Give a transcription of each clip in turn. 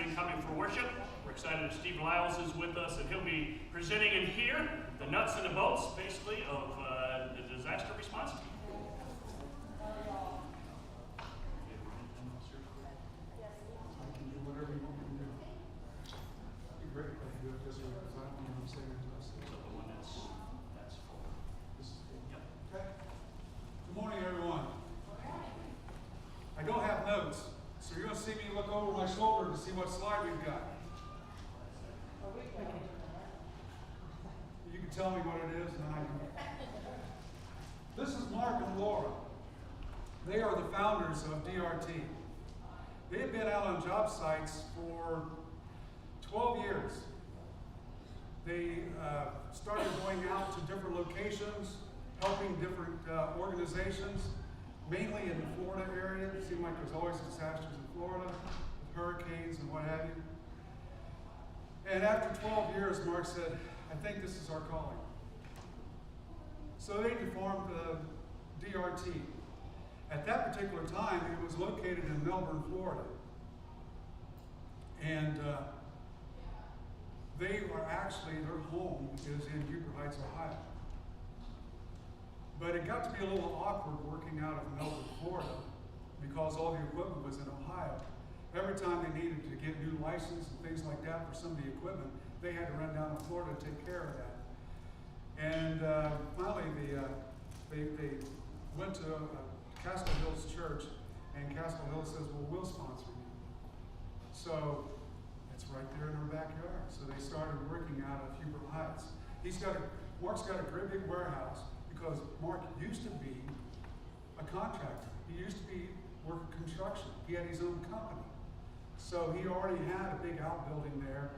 and coming for worship. We're excited that Steve Lyles is with us, and he'll be presenting in here the nuts and the bolts, basically, of the disaster response team. Good morning, everyone. I don't have notes, so you're going to see me look over my shoulder to see what slide we've got. You can tell me what it is, and then I can. This is Mark and Laura. They are the founders of DRT. They have been out on job sites for 12 years. They started going out to different locations, helping different organizations, mainly in the Florida area. It seemed like there's always disasters in Florida, with hurricanes and what have you. And after 12 years, Mark said, I think this is our calling. So they formed DRT. At that particular time, it was located in Melbourne, Florida. And they are actually, their home is in Huber Heights, Ohio. But it got to be a little awkward working out of Melbourne, Florida, because all the equipment was in Ohio. Every time they needed to get new license and things like that for some of the equipment, they had to run down to Florida to take care of that. And finally, they went to Castle Hills Church, and Castle Hills says, well, we'll sponsor you. So it's right there in our backyard. So they started working out of Huber Heights. Mark's got a great big warehouse, because Mark used to be a contractor. He used to be working construction. He had his own company. So he already had a big outbuilding there,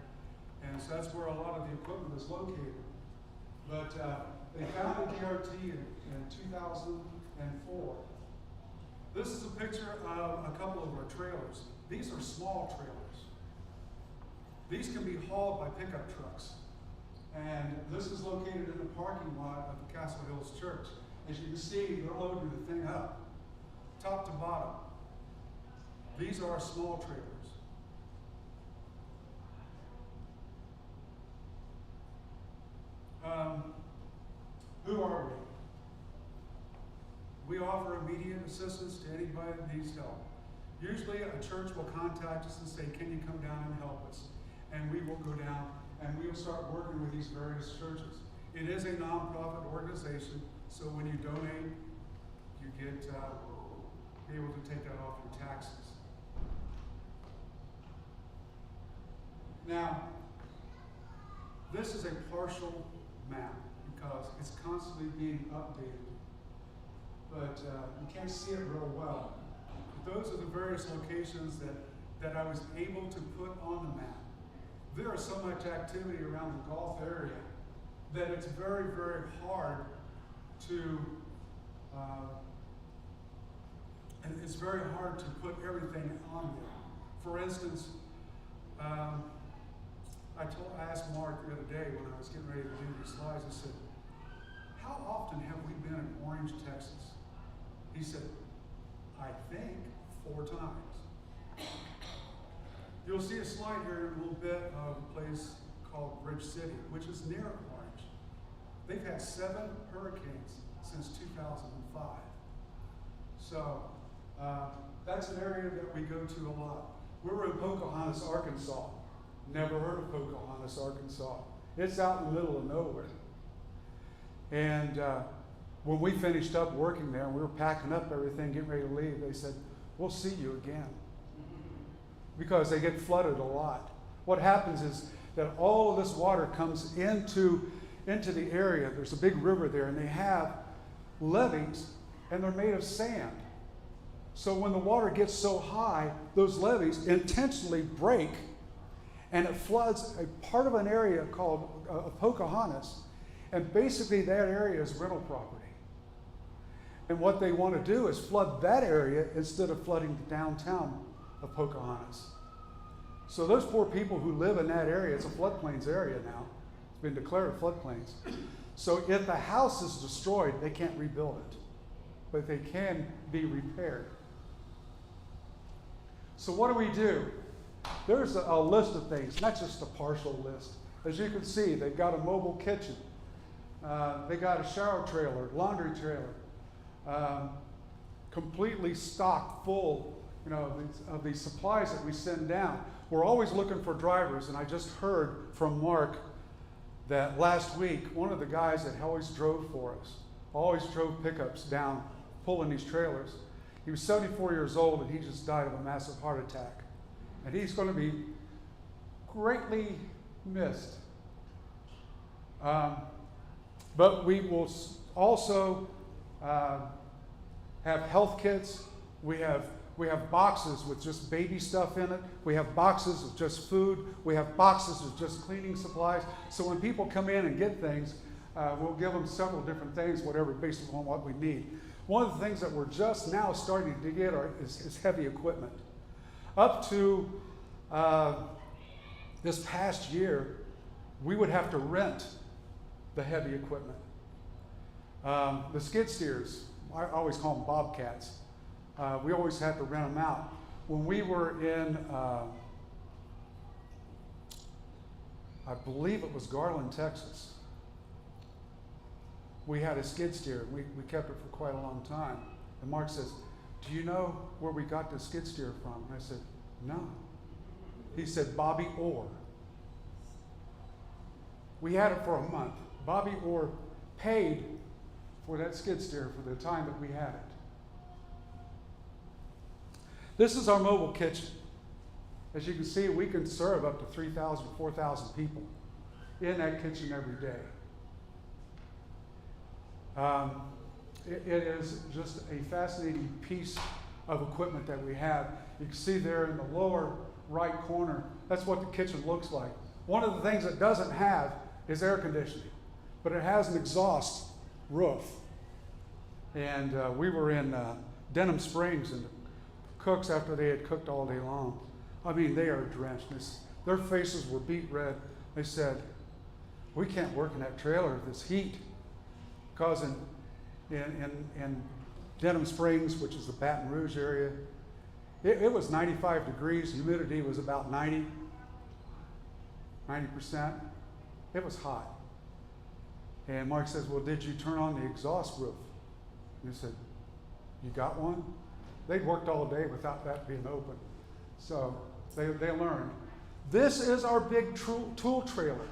and so that's where a lot of the equipment is located. But they founded DRT in 2004. This is a picture of a couple of our trailers. These are small trailers. These can be hauled by pickup trucks. And this is located in the parking lot of the Castle Hills Church. As you can see, they're loading the thing up, top to bottom. These are our small trailers. Who are we? We offer immediate assistance to anybody that needs help. Usually a church will contact us and say, can you come down and help us? And we will go down and we will start working with these various churches. It is a nonprofit organization, so when you donate, you get be able to take that off your taxes. Now, this is a partial map because it's constantly being updated, but you can't see it real well. But those are the various locations that I was able to put on the map. There is so much activity around the Gulf area that it's very, very hard to, and it's very hard to put everything on there. For instance, I asked Mark the other day when I was getting ready to do these slides, I said, how often have we been in Orange, Texas? He said, I think 4 times. You'll see a slide here in a little bit of a place called Bridge City, which is near Orange. They've had 7 hurricanes since 2005. So that's an area that we go to a lot. We were in Pocahontas, Arkansas. Never heard of Pocahontas, Arkansas. It's out in the middle of nowhere. And when we finished up working there and we were packing up everything, getting ready to leave, they said, we'll see you again. Because they get flooded a lot. What happens is that all of this water comes into the area. There's a big river there, and they have levees, and they're made of sand. So when the water gets so high, those levees intentionally break, and it floods a part of an area called Pocahontas, and basically that area is rental property. And what they want to do is flood that area instead of flooding the downtown of Pocahontas. So those poor people who live in that area, it's a floodplains area now. It's been declared floodplains. So if the house is destroyed, they can't rebuild it, but they can be repaired. So what do? there's a list of things, not just a partial list. As you can see, they've got a mobile kitchen. They got a shower trailer, laundry trailer, completely stocked full, of these supplies that we send down. We're always looking for drivers, and I just heard from Mark that last week, one of the guys that always drove for us, always drove pickups down, pulling these trailers. He was 74 years old, and he just died of a massive heart attack. And he's going to be greatly missed. But we will also have health kits. We have boxes with just baby stuff in it. We have boxes of just food. We have boxes of just cleaning supplies. So when people come in and get things, we'll give them several different things, whatever, based upon what we need. One of the things that we're just now starting to get is heavy equipment. Up to this past year, we would have to rent the heavy equipment. The skid steers, I always call them bobcats. We always had to rent them out. When we were in, I believe it was Garland, Texas, we had a skid steer. We kept it for quite a long time. And Mark says, "Do you know where we got the skid steer from?" And I said, "No." He said, "Bobby Orr." We had it for a month. Bobby Orr paid for that skid steer for the time that we had it. This is our mobile kitchen. As you can see, we can serve up to 3,000, 4,000 people in that kitchen every day. It is just a fascinating piece of equipment that we have. You can see there in the lower right corner, that's what the kitchen looks like. One of the things it doesn't have is air conditioning, but it has an exhaust roof. And we were in Denham Springs, and the cooks, after they had cooked all day long, I mean, they are drenched. Their faces were beet red. They said, "We can't work in that trailer, this heat." Because in Denham Springs, which is the Baton Rouge area, it was 95 degrees. Humidity was about 90%. It was hot. And Mark says, "Well, did you turn on the exhaust roof?" And he said, "You got one?" They'd worked all day without that being open. So they learned. This is our big tool trailer.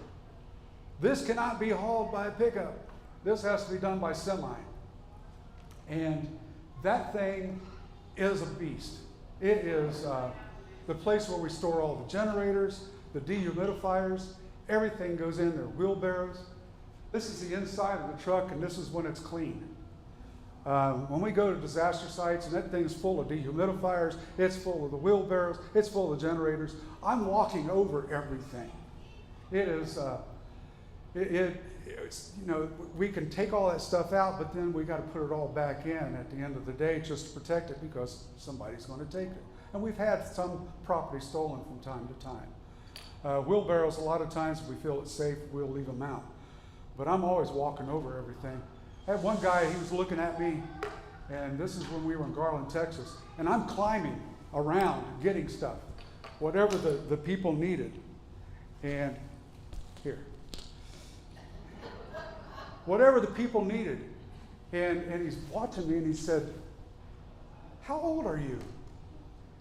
This cannot be hauled by a pickup. This has to be done by semi. And that thing is a beast. It is the place where we store all the generators, the dehumidifiers, everything goes in there, wheelbarrows. This is the inside of the truck, and this is when it's clean. When we go to disaster sites, and that thing's full of dehumidifiers, it's full of the wheelbarrows, it's full of generators, I'm walking over everything. It is, it's, we can take all that stuff out, but then we got to put it all back in at the end of the day just to protect it, because somebody's going to take it. And we've had some property stolen from time to time. Wheelbarrows, a lot of times, if we feel it's safe, we'll leave them out. But I'm always walking over everything. I had one guy, he was looking at me, and this is when we were in Garland, Texas, and I'm climbing around getting stuff, whatever the people needed. And here. Whatever the people needed. And he's watching me, and he said, "How old are you?"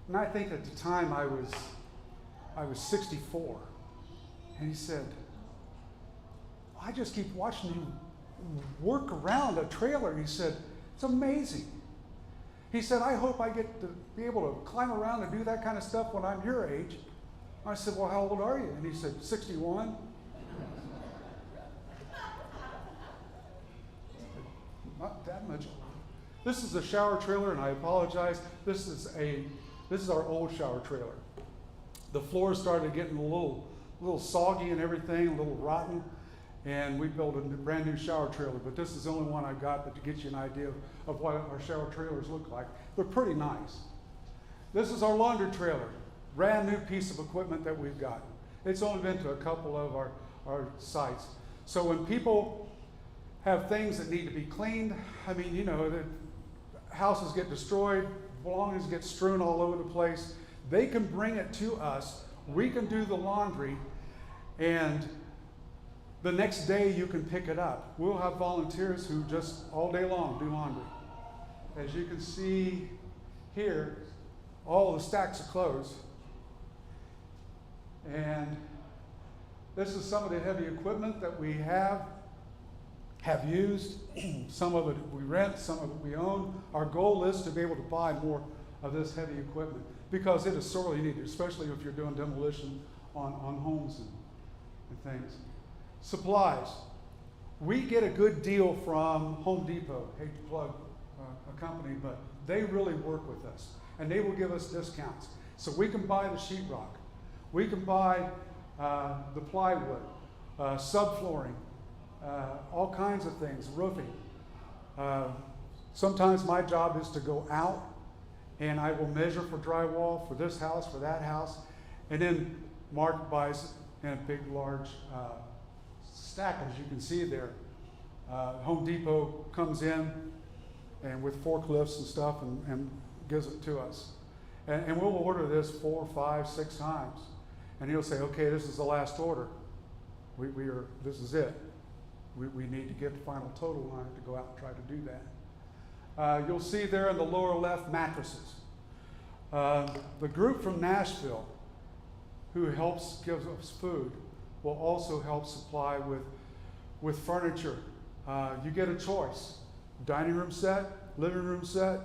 And I think at the time I was 64. And he said, "I just keep watching you work around a trailer." He said, "It's amazing." He said, "I hope I get to be able to climb around and do that kind of stuff when I'm your age." I said, "Well, how old are you?" And he said, 61. Not that much older. This is a shower trailer, and I apologize. This is our old shower trailer. The floor started getting a little soggy and everything, a little rotten. And we built a brand new shower trailer, but this is the only one I got that to get you an idea of what our shower trailers look like. They're pretty nice. This is our laundry trailer, brand new piece of equipment that we've got. It's only been to a couple of our sites. So when people have things that need to be cleaned, I mean, the houses get destroyed, belongings get strewn all over the place, they can bring it to us, We can do the laundry, and the next day you can pick it up. We'll have volunteers who just all day long do laundry. As you can see here, all the stacks of clothes. And this is some of the heavy equipment that we have used. Some of it we rent, some of it we own. Our goal is to be able to buy more of this heavy equipment because it is sorely needed, especially if you're doing demolition on homes and things. Supplies. We get a good deal from Home Depot. Hate to plug a company, but they really work with us, and they will give us discounts. So we can buy the sheetrock. We can buy the plywood, subflooring, all kinds of things, roofing. Sometimes my job is to go out and I will measure for drywall for this house, for that house, and then Mark buys in a big, large stack, as you can see there. Home Depot comes in and with forklifts and stuff and gives it to us. And we'll order this 4, 5, 6 times. And he'll say, okay, this is the last order. This is it. We need to get the final total on it to go out and try to do that. You'll see there in the lower left mattresses. The group from Nashville who helps give us food will also help supply with furniture. You get a choice. Dining room set, living room set.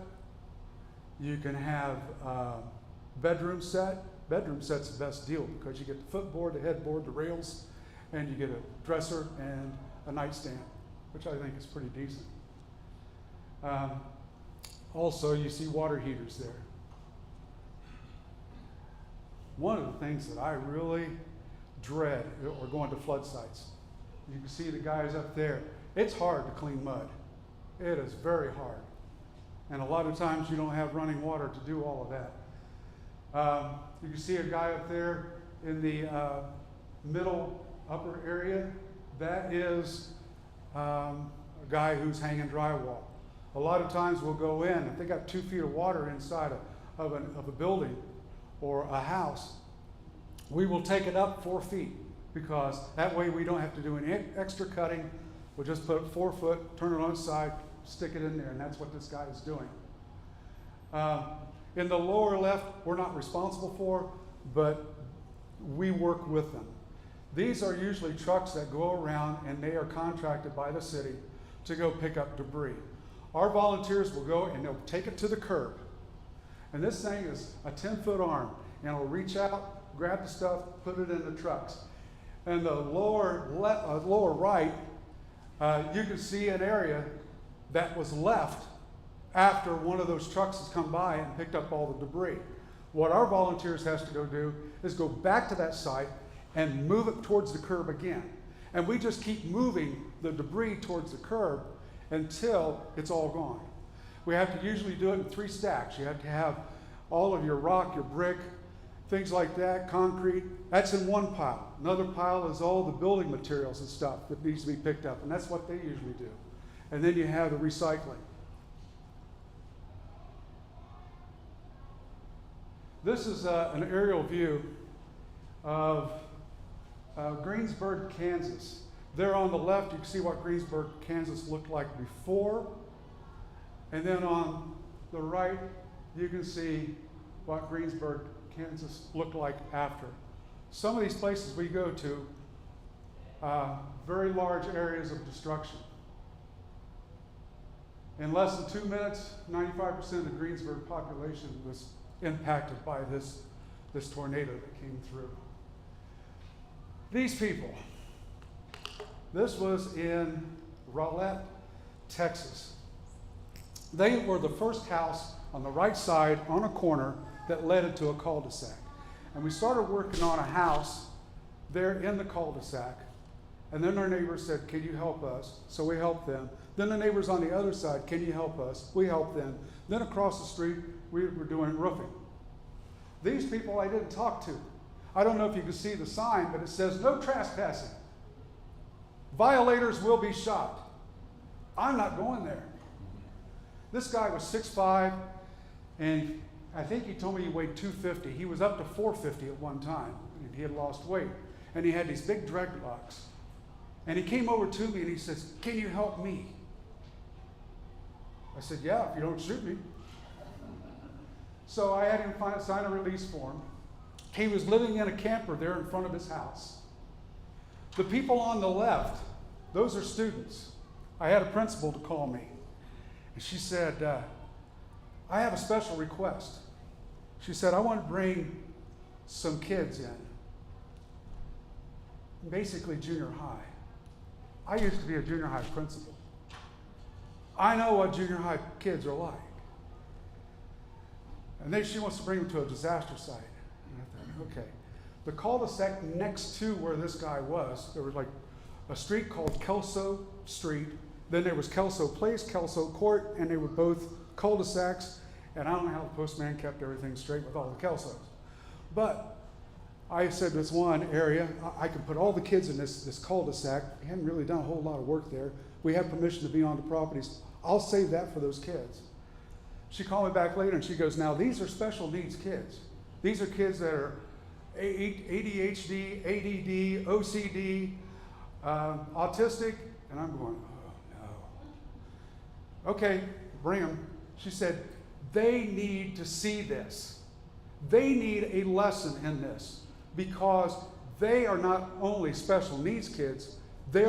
You can have bedroom set. Bedroom set's the best deal because you get the footboard, the headboard, the rails, and you get a dresser and a nightstand, which I think is pretty decent. Also, you see water heaters there. One of the things that I really dread are going to flood sites. You can see the guys up there. It's hard to clean mud. It is very hard. And a lot of times you don't have running water to do all of that. You can see a guy up there in the middle upper area. That is a guy who's hanging drywall. A lot of times we'll go in, if they got 2 feet of water inside of a building or a house, we will take it up 4 feet because that way we don't have to do any extra cutting. We'll just put 4 foot, turn it on its side, stick it in there, and that's what this guy is doing. In the lower left, we're not responsible for, but we work with them. These are usually trucks that go around and they are contracted by the city to go pick up debris. Our volunteers will go and they'll take it to the curb. And this thing is a 10-foot arm, and it'll reach out, grab the stuff, put it in the trucks. And the lower right, you can see an area that was left after one of those trucks has come by and picked up all the debris. What our volunteers has to go do is go back to that site and move it towards the curb again. And we just keep moving the debris towards the curb until it's all gone. We have to usually do it in 3 stacks. You have to have all of your rock, your brick, things like that, concrete. That's in one pile. Another pile is all the building materials and stuff that needs to be picked up, and that's what they usually do. And then you have the recycling. This is an aerial view of Greensburg, Kansas. There on the left, you can see what Greensburg, Kansas looked like before. And then on the right, you can see what Greensburg, Kansas looked like after. Some of these places we go to, very large areas of destruction. In less than 2 minutes, 95% of the Greensburg population was impacted by this tornado that came through. These people, this was in Rowlett, Texas. They were the first house on the right side on a corner that led into a cul-de-sac. And we started working on a house there in the cul-de-sac. And then our neighbors said, can you help us? So we helped them. Then the neighbors on the other side, can you help us? We helped them. Then across the street, we were doing roofing. These people I didn't talk to. I don't know if you can see the sign, but it says no trespassing. Violators will be shot. I'm not going there. This guy was 6'5", and I think he told me he weighed 250. He was up to 450 at one time. He had lost weight. And he had these big dreadlocks. And he came over to me and he says, "Can you help me?" I said, "Yeah, if you don't shoot me." So I had him sign a release form. He was living in a camper there in front of his house. The people on the left, those are students. I had a principal to call me. And she said, "I have a special request." She said, "I want to bring some kids in. Basically junior high." I used to be a junior high principal. I know what junior high kids are like. And then she wants to bring them to a disaster site. And I thought, okay. The cul-de-sac next to where this guy was, there was like a street called Kelso Street. Then there was Kelso Place, Kelso Court, and they were both cul-de-sacs. And I don't know how the postman kept everything straight with all the Kelsos. But I said, this one area, I can put all the kids in this cul-de-sac. We hadn't really done a whole lot of work there. We have permission to be on the properties. I'll save that for those kids. She called me back later and she goes, "Now these are special needs kids. These are kids that are ADHD, ADD, OCD, autistic." And I'm going, "Oh no." "Okay, bring them." She said, "They need to see this. They need a lesson in this because they are not only special needs kids, they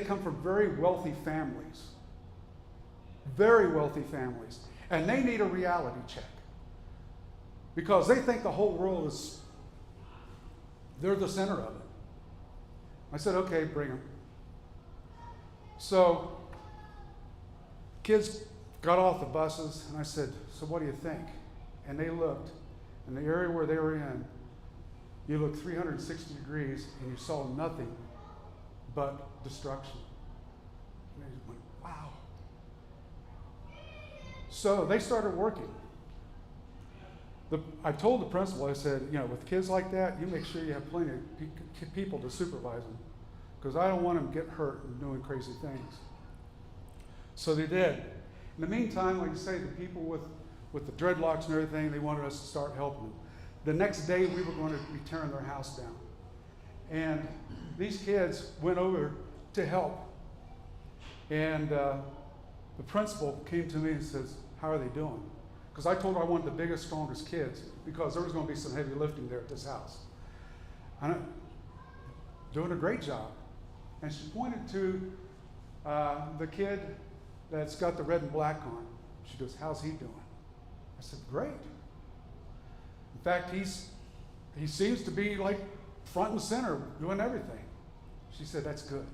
come from very wealthy families. Very wealthy families. And they need a reality check because they think the whole world they're the center of it." I said, "Okay, bring them." So kids got off the buses and I said, "So what do you think?" And they looked, in the area where they were in, you looked 360 degrees and you saw nothing but destruction. And they went, wow. So they started working. I told the principal, I said, with kids like that, you make sure you have plenty of people to supervise them because I don't want them to get hurt and doing crazy things. So they did. In the meantime, like I say, the people with the dreadlocks and everything, they wanted us to start helping them. The next day, we were going to be tearing their house down. And these kids went over to help. And the principal came to me and says, "How are they doing?" Because I told her I wanted the biggest, strongest kids because there was going to be some heavy lifting there at this house. And I'm doing a great job. And she pointed to the kid that's got the red and black on. She goes, "How's he doing?" I said, "Great. In fact, he seems to be like front and center doing everything." She said, "That's good."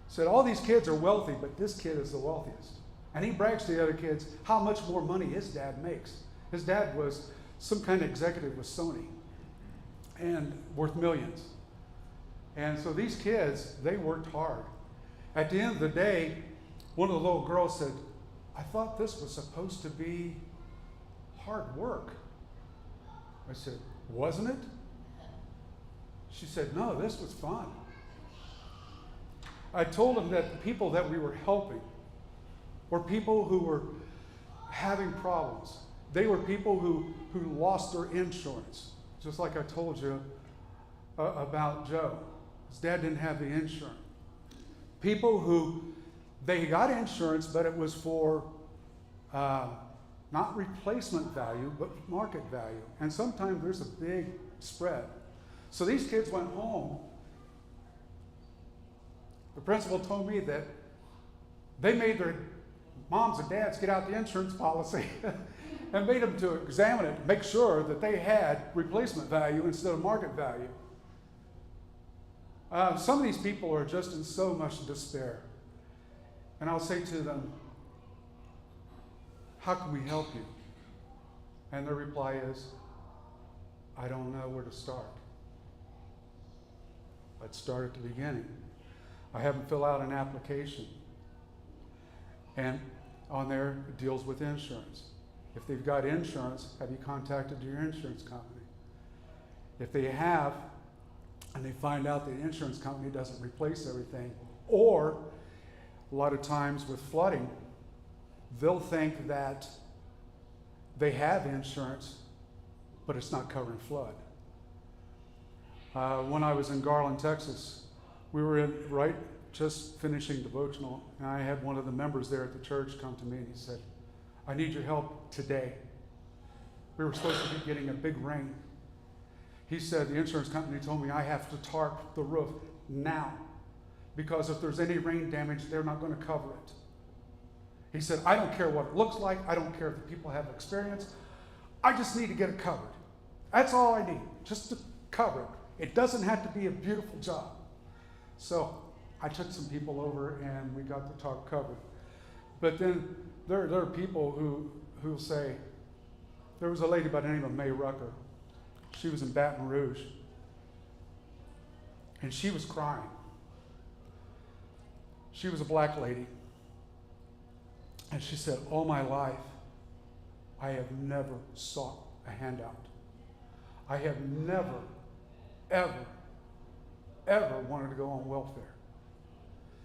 Said, "All these kids are wealthy, but this kid is the wealthiest." And he brags to the other kids how much more money his dad makes. His dad was some kind of executive with Sony and worth millions. And so these kids, they worked hard. At the end of the day, one of the little girls said, "I thought this was supposed to be hard work." I said, "Wasn't it?" She said, "No, this was fun." I told them that the people that we were helping were people who were having problems. They were people who lost their insurance, just like I told you about Joe. His dad didn't have the insurance. People who, they got insurance, but it was for not replacement value, but market value. And sometimes there's a big spread. So these kids went home. The principal told me that they made their moms and dads get out the insurance policy and made them to examine it, make sure that they had replacement value instead of market value. Some of these people are just in so much despair. And I'll say to them, "How can we help you?" And their reply is, "I don't know where to start." Let's start at the beginning. I have them fill out an application. And on there, it deals with insurance. If they've got insurance, have you contacted your insurance company? If they have, and they find out the insurance company doesn't replace everything, or a lot of times with flooding, they'll think that they have insurance, but it's not covering flood. When I was in Garland, Texas, we were just finishing devotional, and I had one of the members there at the church come to me and he said, I need your help today. We were supposed to be getting a big rain. He said, the insurance company told me I have to tarp the roof now because if there's any rain damage, they're not going to cover it. He said, I don't care what it looks like. I don't care if the people have experience. I just need to get it covered. That's all I need, just to cover it. It doesn't have to be a beautiful job. So I took some people over and we got the tarp covered. But then there are people who say, there was a lady by the name of May Rucker. She was in Baton Rouge. And she was crying. She was a black lady. And she said, all my life, I have never sought a handout. I have never, ever wanted to go on welfare.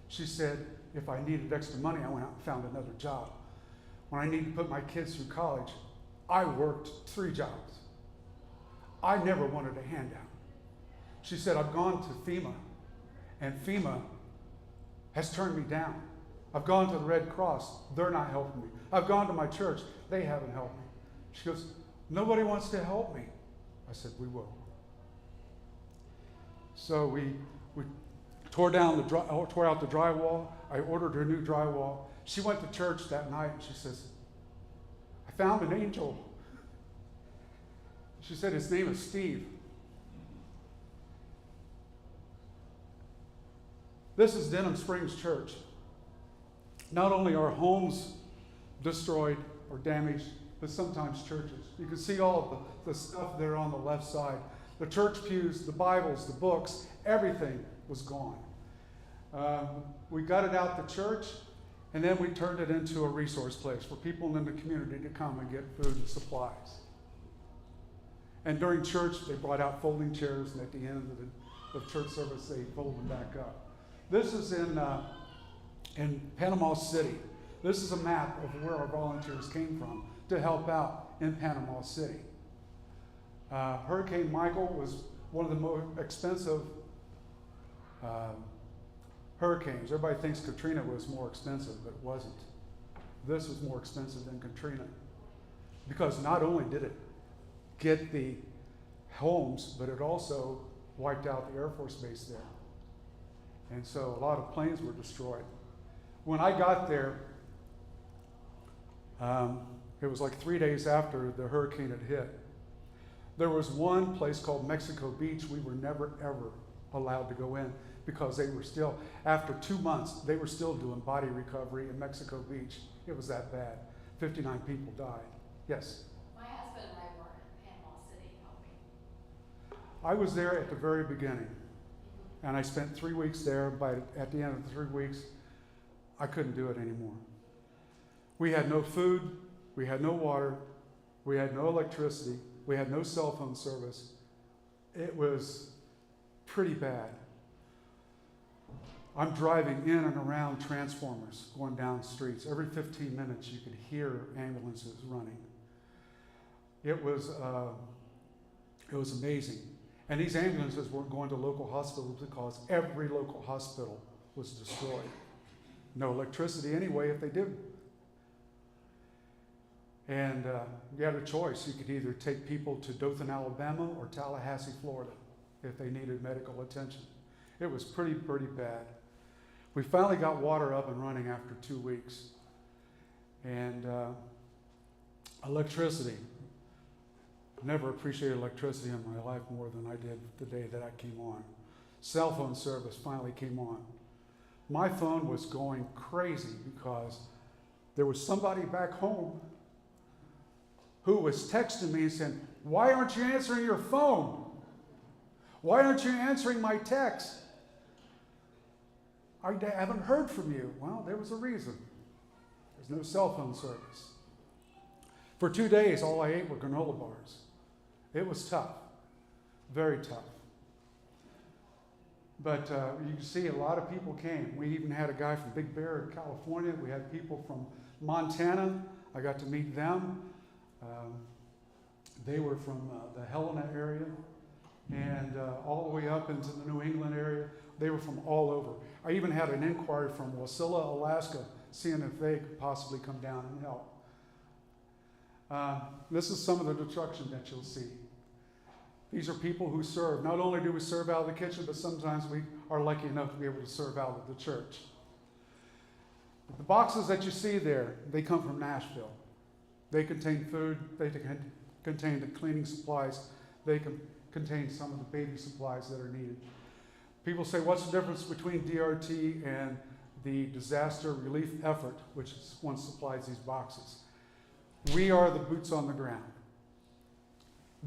She said, if I needed extra money, I went out and found another job. When I needed to put my kids through college, I worked 3 jobs. I never wanted a handout. She said, I've gone to FEMA, and FEMA has turned me down. I've gone to the Red Cross. They're not helping me. I've gone to my church. They haven't helped me. She goes, nobody wants to help me. I said, we will. So we tore out the drywall. I ordered her new drywall. She went to church that night and she says, I found an angel. She said his name is Steve. This is Denham Springs Church. Not only are homes destroyed or damaged, but sometimes churches. You can see all of the stuff there on the left side. The church pews, the Bibles, the books, everything was gone. We gutted out the church, and then we turned it into a resource place for people in the community to come and get food and supplies. And during church, they brought out folding chairs, and at the end of the church service, they fold them back up. This is in Panama City. This is a map of where our volunteers came from to help out in Panama City. Hurricane Michael was one of the most expensive hurricanes. Everybody thinks Katrina was more expensive, but it wasn't. This was more expensive than Katrina because not only did it get the homes, but it also wiped out the Air Force Base there. And so a lot of planes were destroyed. When I got there, it was like 3 days after the hurricane had hit. There was one place called Mexico Beach we were never, ever allowed to go in because they were still, after 2 months, they were still doing body recovery in Mexico Beach. It was that bad. 59 people died. Yes? My husband and I were in Panama City helping. I was there at the very beginning, and I spent 3 weeks there, but at the end of the 3 weeks, I couldn't do it anymore. We had no food, we had no water, we had no electricity, we had no cell phone service. It was pretty bad. I'm driving in and around transformers going down streets. Every 15 minutes you could hear ambulances running. It was amazing. And these ambulances weren't going to local hospitals because every local hospital was destroyed. No electricity anyway if they did. And you had a choice. You could either take people to Dothan, Alabama or Tallahassee, Florida if they needed medical attention. It was pretty bad. We finally got water up and running after 2 weeks. And electricity. Never appreciated electricity in my life more than I did the day that I came on. Cell phone service finally came on. My phone was going crazy because there was somebody back home who was texting me and saying, why aren't you answering your phone? Why aren't you answering my text? I haven't heard from you. Well, there was a reason. There's no cell phone service. For 2 days, all I ate were granola bars. It was tough, very tough. But you can see a lot of people came. We even had a guy from Big Bear in California. We had people from Montana. I got to meet them. They were from the Helena area and all the way up into the New England area. They were from all over. I even had an inquiry from Wasilla, Alaska, seeing if they could possibly come down and help. This is some of the destruction that you'll see. These are people who serve. Not only do we serve out of the kitchen, but sometimes we are lucky enough to be able to serve out of the church. The boxes that you see there, they come from Nashville. They contain food, they contain the cleaning supplies, they can contain some of the baby supplies that are needed. People say, what's the difference between DRT and the disaster relief effort, which is one supplies these boxes? We are the boots on the ground.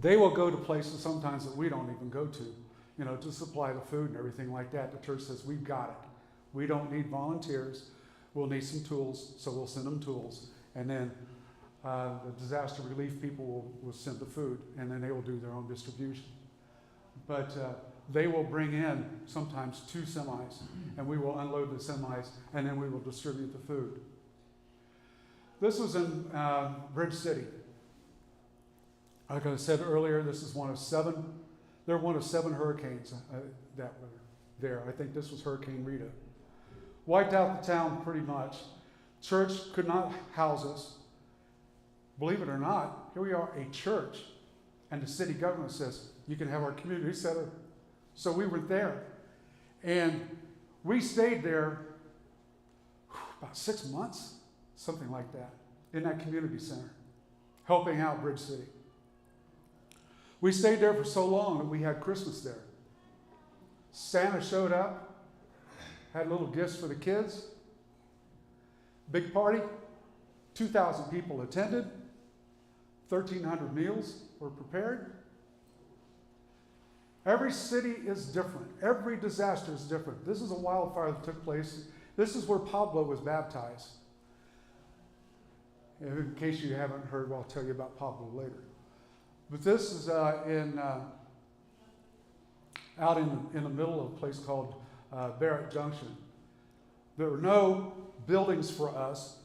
They will go to places sometimes that we don't even go to, to supply the food and everything like that. The church says, we've got it. We don't need volunteers. We'll need some tools, so we'll send them tools. And then the disaster relief people will send the food, and then they will do their own distribution. But they will bring in sometimes 2 semis, and we will unload the semis, and then we will distribute the food. This was in Bridge City. Like I said earlier, this is one of 7. They're one of 7 hurricanes that were there. I think this was Hurricane Rita. Wiped out the town pretty much. Church could not house us. Believe it or not, here we are, a church, and the city government says, you can have our community center. So we were there. And we stayed there about 6 months, something like that, in that community center, helping out Bridge City. We stayed there for so long that we had Christmas there. Santa showed up, had little gifts for the kids. Big party, 2,000 people attended, 1,300 meals were prepared. Every city is different. Every disaster is different. This is a wildfire that took place. This is where Pablo was baptized. In case you haven't heard, well, I'll tell you about Pablo later. But this is out in the middle of a place called Barrett Junction. There were no buildings for us.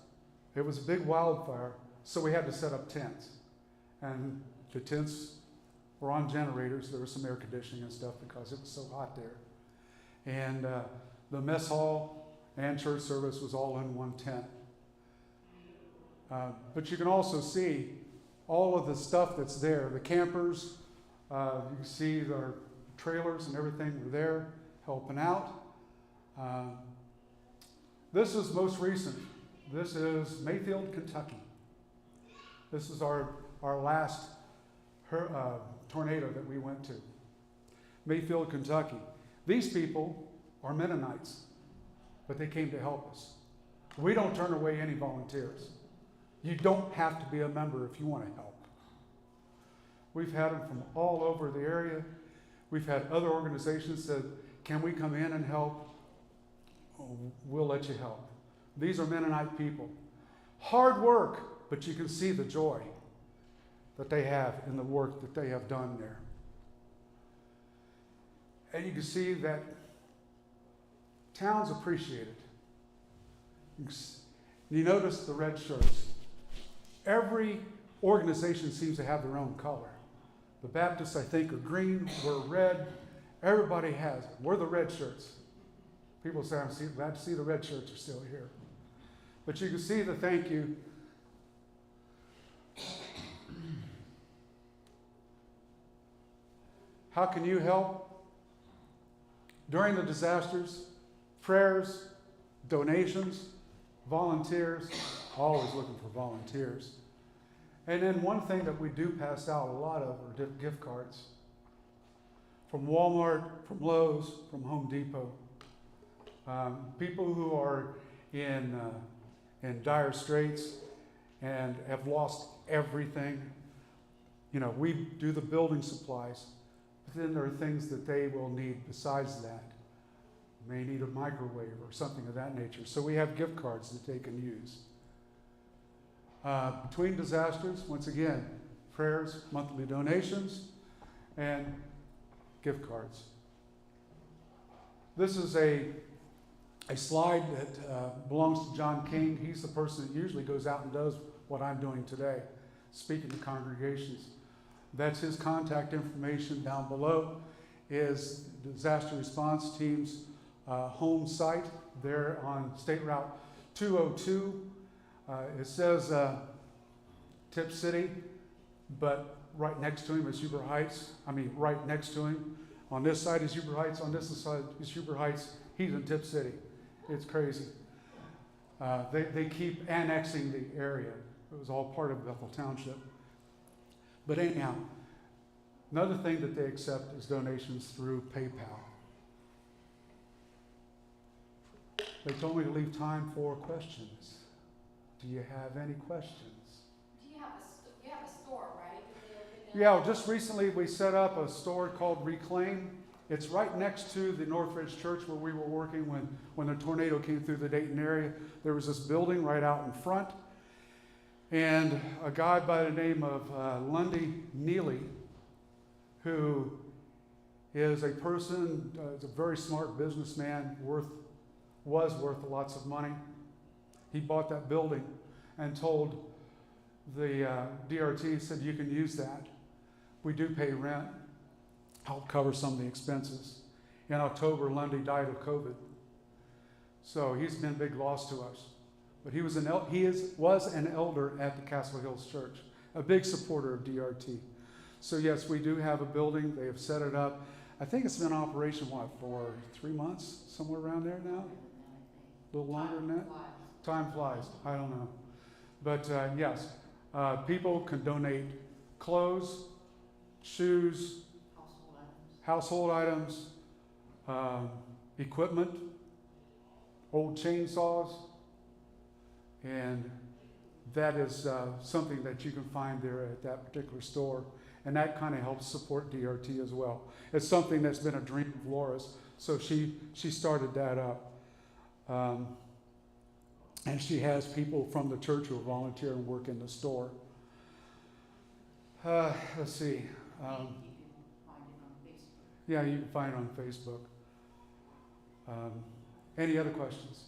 It was a big wildfire, so we had to set up tents. And the tents were on generators. There was some air conditioning and stuff because it was so hot there. And the mess hall and church service was all in one tent. But you can also see all of the stuff that's there. The campers, you can see their trailers and everything were there helping out. This is most recent. This is Mayfield, Kentucky. This is our last tornado that we went to. Mayfield, Kentucky. These people are Mennonites, but they came to help us. We don't turn away any volunteers. You don't have to be a member if you want to help. We've had them from all over the area. We've had other organizations that, can we come in and help? Oh, we'll let you help. These are Mennonite people. Hard work, but you can see the joy that they have in the work that they have done there. And you can see that towns appreciate it. You notice the red shirts. Every organization seems to have their own color. The Baptists, I think, are green. We're red. Everybody has it. We're the red shirts. People say, I'm glad to see the red shirts are still here. But you can see the thank you. How can you help? During the disasters, prayers, donations, volunteers, always looking for volunteers. And then one thing that we do pass out a lot of are gift cards. From Walmart, from Lowe's, from Home Depot. People who are in dire straits and have lost everything. We do the building supplies, but then there are things that they will need besides that. May need a microwave or something of that nature. So we have gift cards that they can use. Between disasters, once again, prayers, monthly donations, and gift cards. This is a slide that belongs to John King. He's the person that usually goes out and does what I'm doing today. speaking to congregations. That's his contact information. Down below is disaster response team's home site there on State Route 202. It says Tip City, but right next to him is Huber Heights. Right next to him. On this side is Huber Heights. On this side is Huber Heights. He's in Tip City. It's crazy. They keep annexing the area. It was all part of Bethel Township. But anyhow, another thing that they accept is donations through PayPal. They told me to leave time for questions. Do you have any questions? Do you have a store, right? Yeah, just recently we set up a store called Reclaim. It's right next to the Northridge Church where we were working when the tornado came through the Dayton area. There was this building right out in front. And a guy by the name of Lundy Neely, who is a person, is a very smart businessman, was worth lots of money. He bought that building and told the DRT, said, you can use that. We do pay rent, help cover some of the expenses. In October, Lundy died of COVID. So he's been a big loss to us. But he was an elder at the Castle Hills Church, a big supporter of DRT. So yes, we do have a building. They have set it up. I think it's been in operation, for 3 months? Somewhere around there now? A little longer than that? Time flies. I don't know. But yes, people can donate clothes, shoes, household items, equipment, old chainsaws, and that is something that you can find there at that particular store. And that kind of helps support DRT as well. It's something that's been a dream of Laura's, so she started that up. And she has people from the church who volunteer and work in the store. Let's see. Yeah, you can find it on Facebook. Any other questions?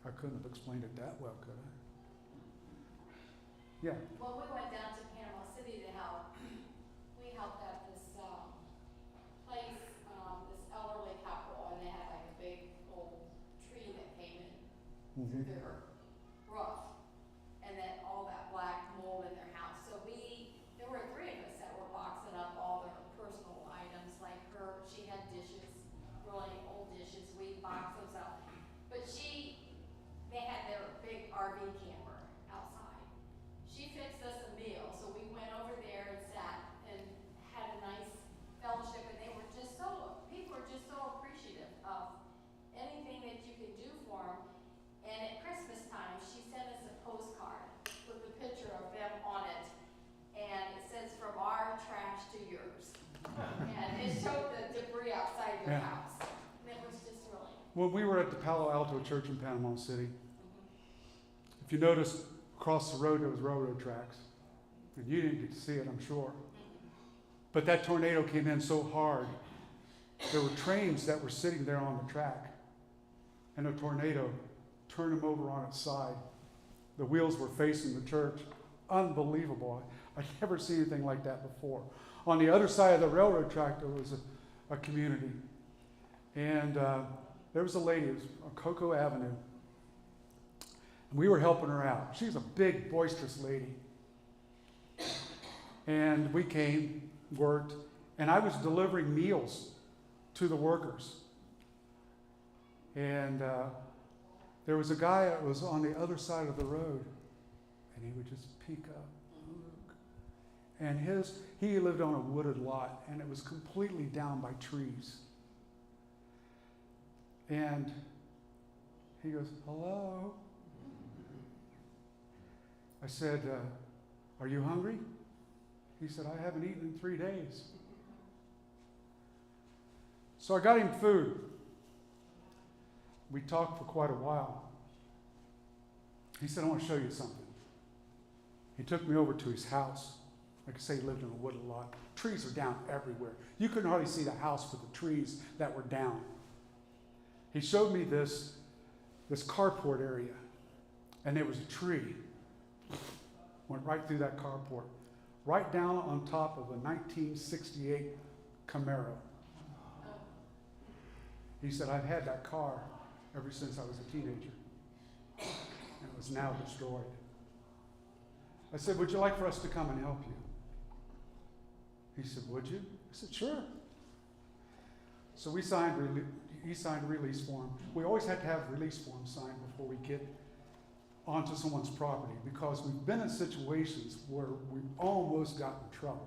I couldn't have explained it that well, could I? Yeah. Well, we went down to Panama City to help. We helped at this place, this elderly couple, and they had like a big old tree that came in through their roof, and then all that black mold in their house. So there were 3 of us that were boxing up all their personal items, like she had dishes, really old dishes, we boxed those up. But they had their big RV camper outside. She fixed us a meal, so we went over there and sat and had a nice fellowship, and people were just so appreciative of anything that you could do for them. And at Christmas time, she sent us a postcard with a picture of them on it, and it says, from our trash to yours. And it showed the debris outside their house. And it was just really... When we were at the Palo Alto Church in Panama City, if you notice, across the road there was railroad tracks. And you didn't get to see it, I'm sure. But that tornado came in so hard, there were trains that were sitting there on the track. And the tornado turned them over on its side. The wheels were facing the church. Unbelievable. I'd never seen anything like that before. On the other side of the railroad track, there was a community. And there was a lady, it was on Cocoa Avenue. And we were helping her out. She was a big, boisterous lady. And we came, worked, and I was delivering meals to the workers. And there was a guy that was on the other side of the road, and he would just peek up and look. And he lived on a wooded lot, and it was completely down by trees. And he goes, hello? I said, are you hungry? He said, I haven't eaten in 3 days. So I got him food. We talked for quite a while. He said, I want to show you something. He took me over to his house. Like I say, he lived in a wooded lot. Trees are down everywhere. You couldn't hardly see the house for the trees that were down. He showed me this carport area. and there was a tree. Went right through that carport, right down on top of a 1968 Camaro. He said, I've had that car ever since I was a teenager, and it was now destroyed. I said, would you like for us to come and help you? He said, would you? I said, sure. So he signed a release form. We always had to have release forms signed before we get onto someone's property, because we've been in situations where we almost got in trouble.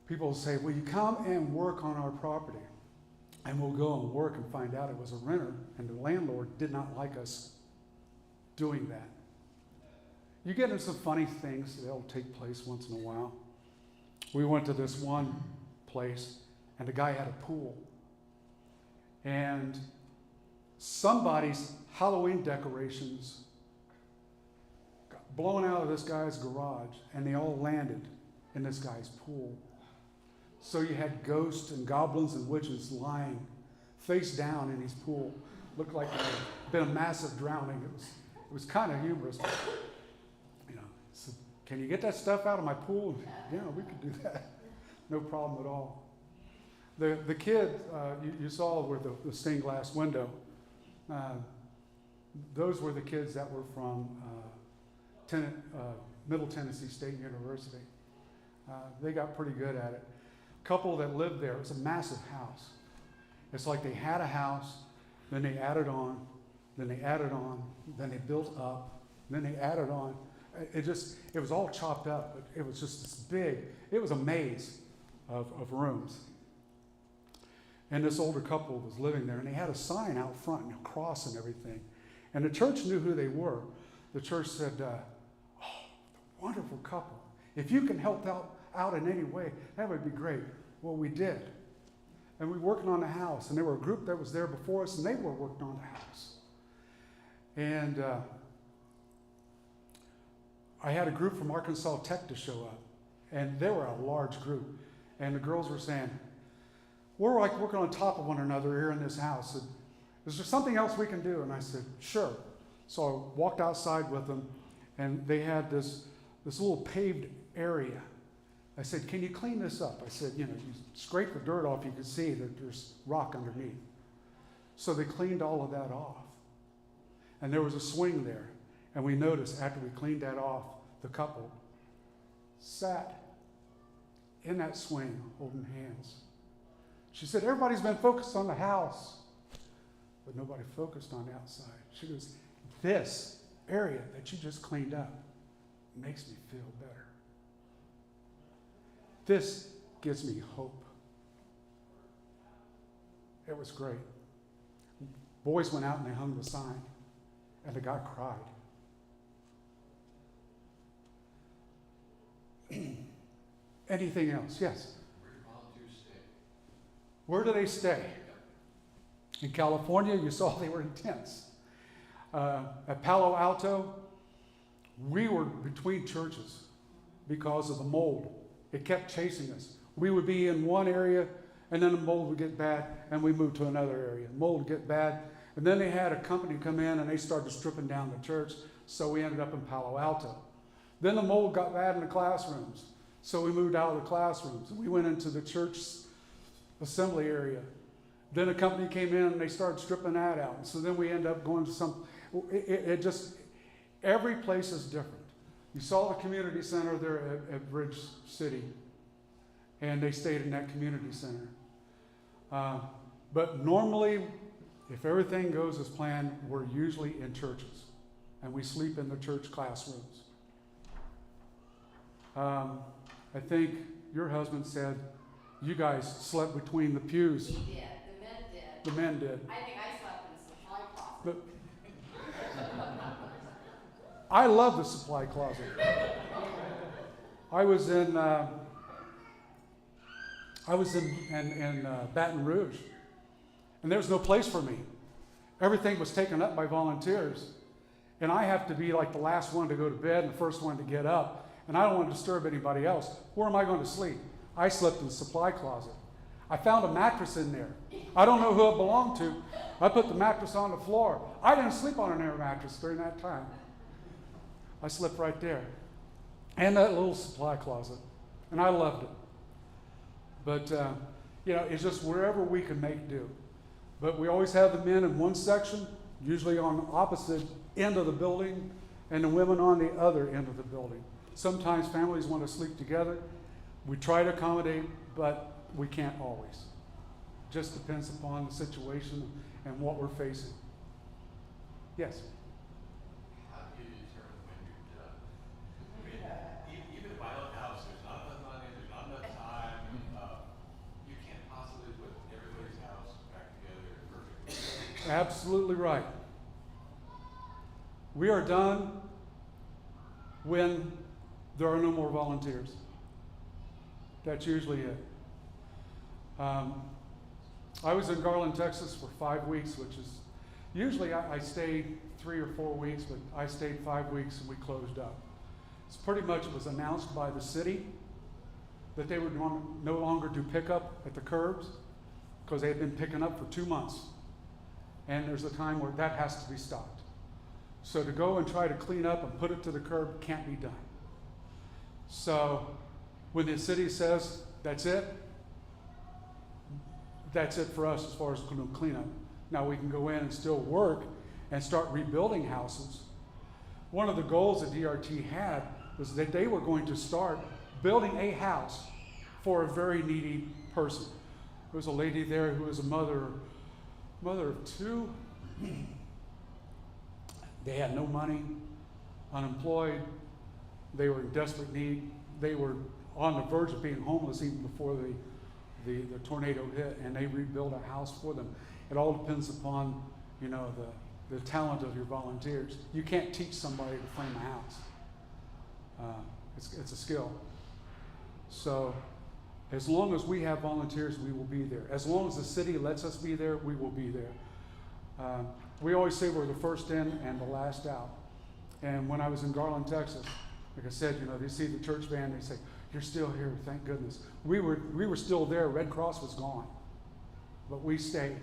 People will say, will you come and work on our property? And we'll go and work and find out it was a renter, and the landlord did not like us doing that. You get into some funny things that'll take place once in a while. We went to this one place, and the guy had a pool. And somebody's Halloween decorations got blown out of this guy's garage, and they all landed in this guy's pool. So you had ghosts and goblins and witches lying face down in his pool. Looked like there had been a massive drowning. It was kind of humorous. But, so, can you get that stuff out of my pool? Yeah, we could do that. No problem at all. The kid you saw with the stained glass window, those were the kids that were from Middle Tennessee State University. They got pretty good at it. Couple that lived there, it was a massive house. It's like they had a house, then they added on, then they added on, then they built up, then they added on. It was all chopped up, but it was just this big, it was a maze of rooms. And this older couple was living there, and they had a sign out front and a cross and everything. And the church knew who they were. The church said, oh, wonderful couple. If you can help out in any way, that would be great. Well, we did. And we were working on the house, and there were a group that was there before us, and they were working on the house. And I had a group from Arkansas Tech to show up, and they were a large group. And the girls were saying, we're like working on top of one another here in this house. And, is there something else we can do? And I said, sure. So I walked outside with them, and they had this little paved area. I said, can you clean this up? I said, you scrape the dirt off, you can see that there's rock underneath. So they cleaned all of that off. And there was a swing there. And we noticed after we cleaned that off, the couple sat in that swing holding hands. She said, everybody's been focused on the house, but nobody focused on the outside. She goes, this area that you just cleaned up makes me feel better. This gives me hope. It was great. Boys went out and they hung the sign, and the guy cried. Anything else? Yes? Where do volunteers stay? Where do they stay? In California, you saw they were in tents. At Palo Alto, we were between churches because of the mold. It kept chasing us. We would be in one area, and then the mold would get bad, and we moved to another area. Mold would get bad, and then they had a company come in, and they started stripping down the church, so we ended up in Palo Alto. Then the mold got bad in the classrooms, so we moved out of the classrooms. We went into the church assembly area. Then a company came in, and they started stripping that out. And so then we ended up going to some, every place is different. You saw the community center there at Bridge City, and they stayed in that community center. But normally, if everything goes as planned, we're usually in churches, and we sleep in the church classrooms. I think your husband said you guys slept between the pews. We did. The men did. The men did. I think I slept in the supply closet. But I love the supply closet. I was in Baton Rouge, and there was no place for me. Everything was taken up by volunteers, and I have to be like the last one to go to bed and the first one to get up, and I don't want to disturb anybody else. Where am I going to sleep? I slept in the supply closet. I found a mattress in there. I don't know who it belonged to. I put the mattress on the floor. I didn't sleep on an air mattress during that time. I slept right there. And that little supply closet. And I loved it. But, it's just wherever we can make do. But we always have the men in one section, usually on the opposite end of the building, and the women on the other end of the building. Sometimes families want to sleep together. We try to accommodate, but we can't always. Just depends upon the situation and what we're facing. Yes? How do you determine when you're done? I mean, even in my own house, there's not enough money, there's not enough time. You can't possibly put everybody's house back together perfectly. Absolutely right. We are done when there are no more volunteers. That's usually it. I was in Garland, Texas for 5 weeks, which is, usually I stayed 3 or 4 weeks, but I stayed 5 weeks and we closed up. It's pretty much, it was announced by the city that they would no longer do pickup at the curbs because they had been picking up for 2 months. And there's a time where that has to be stopped. So to go and try to clean up and put it to the curb can't be done. So when the city says that's it for us as far as cleanup. Now we can go in and still work and start rebuilding houses. One of the goals that DRT had was that they were going to start building a house for a very needy person. There was a lady there who was a mother of 2. They had no money, unemployed. They were in desperate need. They were on the verge of being homeless even before the tornado hit, and they rebuilt a house for them. It all depends upon, the talent of your volunteers. You can't teach somebody to frame a house. It's a skill. So as long as we have volunteers, we will be there. As long as the city lets us be there, we will be there. We always say we're the first in and the last out. And when I was in Garland, Texas, like I said, they see the church van, they say, "You're still here, thank goodness." We were still there. Red Cross was gone. But we stayed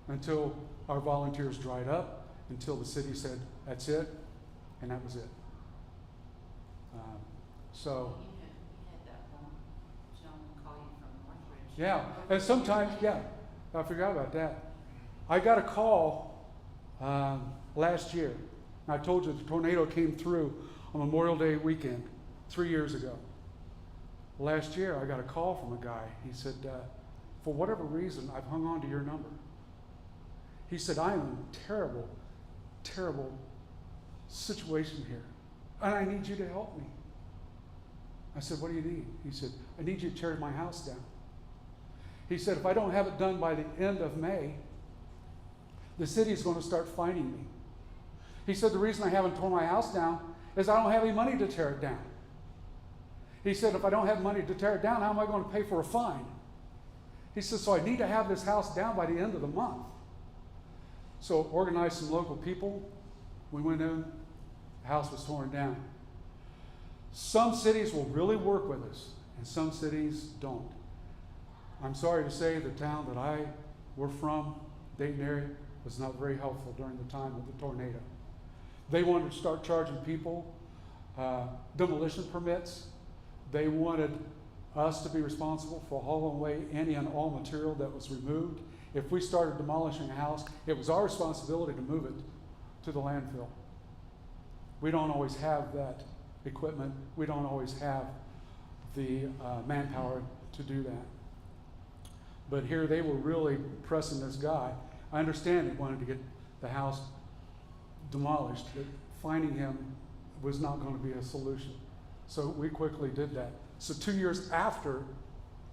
until our volunteers dried up, until the city said, "That's it," and that was it. So. You had that one gentleman call you from Northridge. Yeah, and sometimes, I forgot about that. I got a call last year. I told you the tornado came through on Memorial Day weekend 3 years ago. Last year, I got a call from a guy. He said, for whatever reason, I've hung on to your number. He said, I am in a terrible, terrible situation here, and I need you to help me. I said, what do you need? He said, I need you to tear my house down. He said, if I don't have it done by the end of May, the city is going to start fining me. He said, the reason I haven't torn my house down is I don't have any money to tear it down. He said, if I don't have money to tear it down, how am I going to pay for a fine? He said, so I need to have this house down by the end of the month. So organized some local people. We went in, the house was torn down. Some cities will really work with us, and some cities don't. I'm sorry to say the town that we're from, Dayton area, was not very helpful during the time of the tornado. They wanted to start charging people demolition permits. They wanted us to be responsible for hauling away any and all material that was removed. If we started demolishing a house, it was our responsibility to move it to the landfill. We don't always have that equipment. We don't always have the manpower to do that. But here they were really pressing this guy. I understand they wanted to get the house demolished, but finding him was not going to be a solution. So we quickly did that. So 2 years after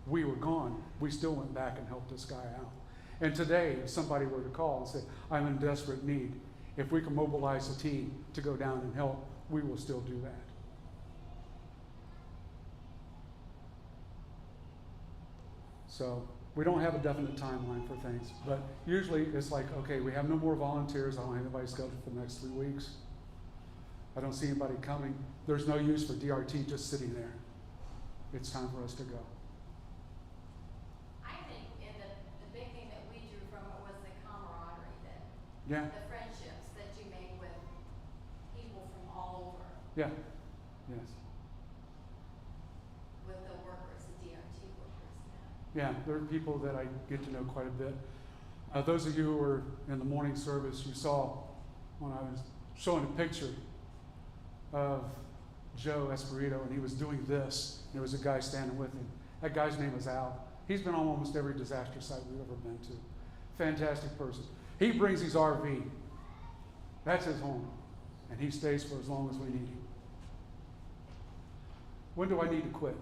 we were gone, we still went back and helped this guy out. And today, if somebody were to call and say, I'm in desperate need, if we can mobilize a team to go down and help, we will still do that. So we don't have a definite timeline for things, but usually it's like, okay, we have no more volunteers. I don't have anybody scheduled for the next 3 weeks. I don't see anybody coming. There's no use for DRT just sitting there. It's time for us to go. I Yeah. The friendships that you make with people from all over, Yeah. Yes. with the workers, the DRT workers. Yeah, there are people that I get to know quite a bit. Those of you who were in the morning service, you saw when I was showing a picture of Joe Esperito, and he was doing this. There was a guy standing with him. That guy's name is Al. He's been on almost every disaster site we've ever been to. Fantastic person. He brings his RV. That's his home. And he stays for as long as we need him. When do I need to quit?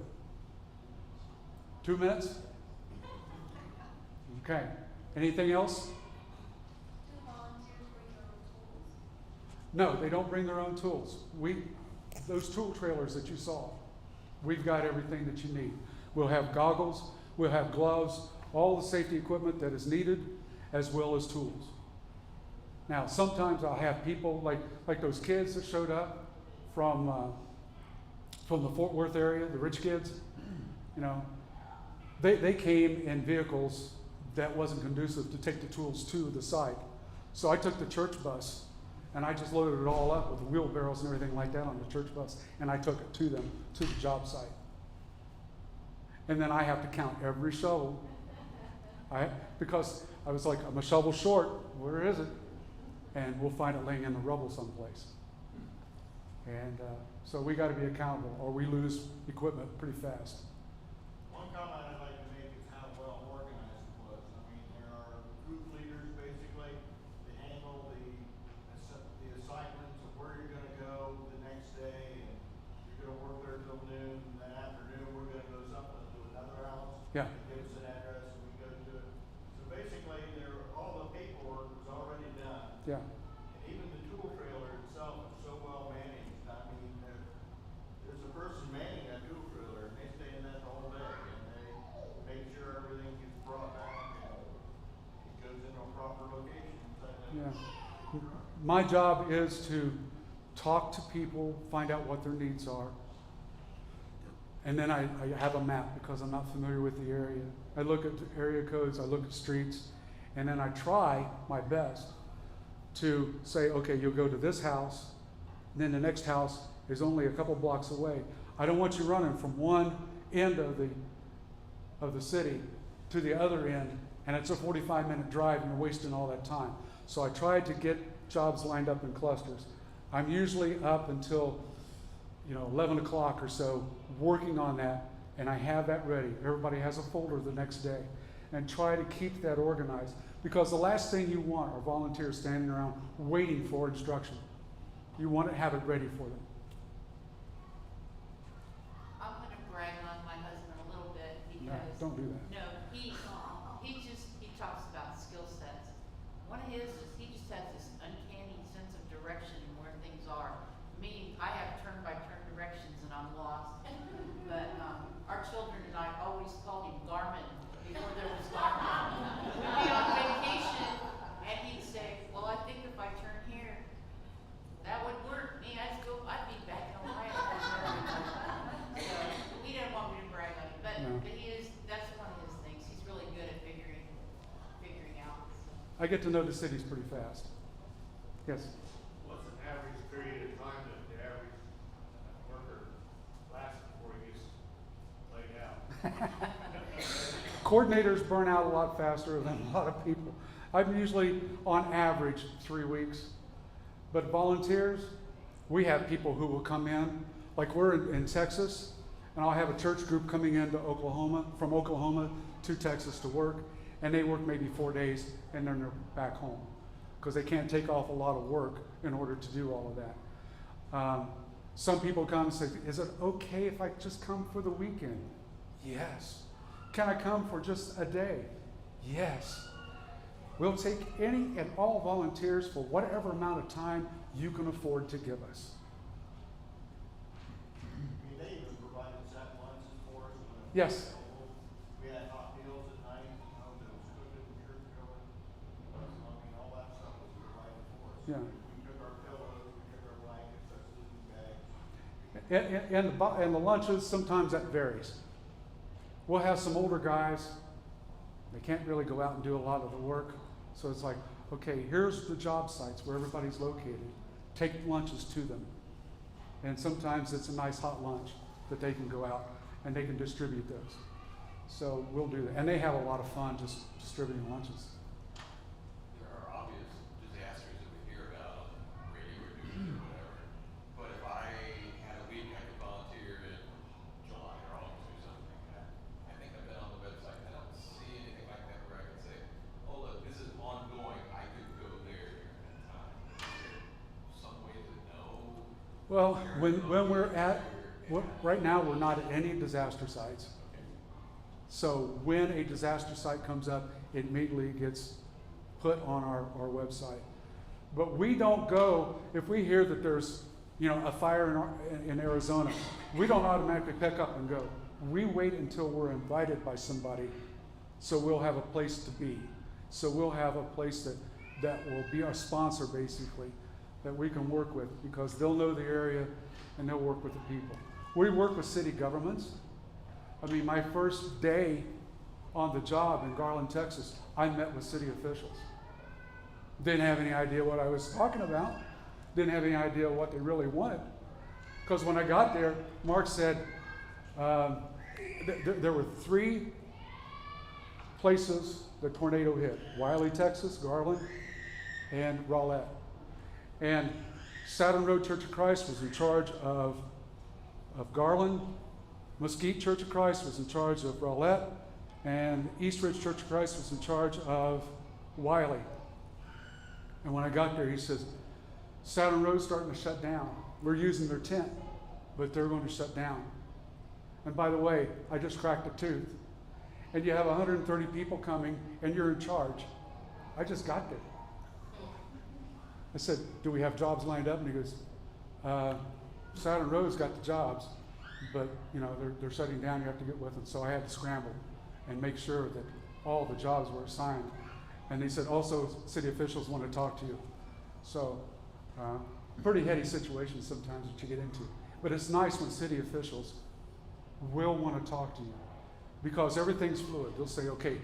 2 minutes? Okay. Anything else? Do volunteers bring their own tools? No, they don't bring their own tools. Those tool trailers that you saw, we've got everything that you need. We'll have goggles, we'll have gloves, all the safety equipment that is needed, as well as tools. Now, sometimes I'll have people like those kids that showed up from the Fort Worth area, the rich kids. You know, they came in vehicles that wasn't conducive to take the tools to the site. So I took the church bus and I just loaded it all up with the wheelbarrows and everything like that on the church bus, and I took it to them, to the job site. And then I have to count every shovel. Because I was like, I'm a shovel short, where is it? And we'll find it laying in the rubble someplace. And so we got to be accountable, or we lose equipment pretty fast. One comment I'd like to make is how well organized it was. I mean, there are group leaders basically that handle the assignments of where you're going to go the next day, and you're going to work there till noon, and that afternoon we're going to go to another house. Yeah. They give us an address and we go to it. So basically, all the paperwork was already done. Yeah. And even the tool trailer itself is so well managed. I mean, there's a person manning that tool trailer, and they stay in that the whole day, and they make sure everything gets brought back and it goes into a proper location. Yeah. My job is to talk to people, find out what their needs are. And then I have a map because I'm not familiar with the area. I look at the area codes, I look at streets, and then I try my best to say, okay, you'll go to this house, and then the next house is only a couple blocks away. I don't want you running from one end of the city to the other end, and it's a 45-minute drive, and you're wasting all that time. So I tried to get jobs lined up in clusters. I'm usually up until 11 o'clock or so working on that, and I have that ready. Everybody has a folder the next day, and try to keep that organized, because the last thing you want are volunteers standing around waiting for instruction. You want to have it ready for them. I'm gonna brag on my husband a little bit No, because. don't do that. No, he talks about skill sets. One of his is he just has this uncanny sense of direction and where things are. Me, I have turn-by-turn directions and I'm lost. But, our children and I always called him Garmin before there was Garmin. We'd be on vacation and he'd say, well, I think if I turn here, that would work. Me, I'd be back on my own. So, he didn't want me to brag on him, but No. that's one of his things. He's really good at figuring out. So. I get to know the cities pretty fast. Yes? What's an average period of time that the average worker lasts before he gets laid out? Coordinators burn out a lot faster than a lot of people. I'm usually, on average, 3 weeks. But volunteers, we have people who will come in, like we're in Texas, and I'll have a church group coming into Oklahoma, from Oklahoma to Texas to work, and they work maybe 4 days, and then they're back home, because they can't take off a lot of work in order to do all of that. Some people come and say, is it okay if I just come for the weekend? Yes. Can I come for just a day? Yes. We'll take any and all volunteers for whatever amount of time you can afford to give us. I mean, they even provided set lunches for us. Yes. We had hot meals at night, that was cooked in the church building. I mean, all that stuff was provided for us. Yeah. We took our pillows, we took our blankets, our sleeping bags. And the lunches, sometimes that varies. We'll have some older guys. They can't really go out and do a lot of the work. So it's like, okay, here's the job sites where everybody's located. Take lunches to them. And sometimes it's a nice hot lunch that they can go out and they can distribute those. So we'll do that. And they have a lot of fun just distributing lunches. There are obvious disasters that we hear about on the radio or news or whatever. But if I had a week I could volunteer in July or August or something, I think I've been on the website and I don't see anything like that where I can say, oh look, this is ongoing, I could go there during that time. Is there some way to know? Well, when we're at, right now we're not at any disaster sites. So when a disaster site comes up, it immediately gets put on our website. But we don't go, if we hear that there's, a fire in Arizona, we don't automatically pick up and go. We wait until we're invited by somebody, so we'll have a place to be. So we'll have a place that will be our sponsor, basically, that we can work with, because they'll know the area and they'll work with the people. We work with city governments. I mean, my first day on the job in Garland, Texas, I met with city officials. Didn't have any idea what I was talking about. Didn't have any idea what they really wanted. Because when I got there, Mark said there were 3 places the tornado hit. Wiley, Texas, Garland, and Rowlett. And Saturn Road Church of Christ was in charge of Garland. Mesquite Church of Christ was in charge of Rowlett, and East Ridge Church of Christ was in charge of Wiley. And when I got there, he says, Saturn Road's starting to shut down. We're using their tent, but they're going to shut down. And by the way, I just cracked a tooth. And you have 130 people coming, and you're in charge. I just got there. I said, do we have jobs lined up? And he goes, Saturn Road's got the jobs, but they're shutting down, you have to get with them. So I had to scramble and make sure that all the jobs were assigned. And he said, also, city officials want to talk to you. So, pretty heady situations sometimes that you get into. But it's nice when city officials will want to talk to you, because everything's fluid. They'll say, okay,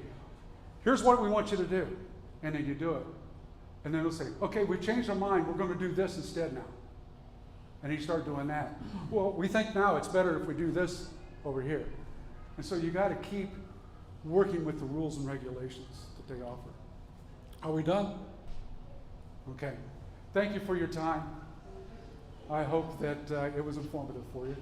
here's what we want you to do. And then you do it. And then they'll say, okay, we've changed our mind, we're going to do this instead now. And you start doing that. Well, we think now it's better if we do this over here. And so you got to keep working with the rules and regulations that they offer. Are we done? Okay. Thank you for your time. I hope that it was informative for you.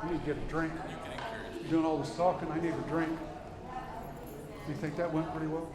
I need to get a drink. Doing all this talking, I need a drink. Do you think that went pretty well?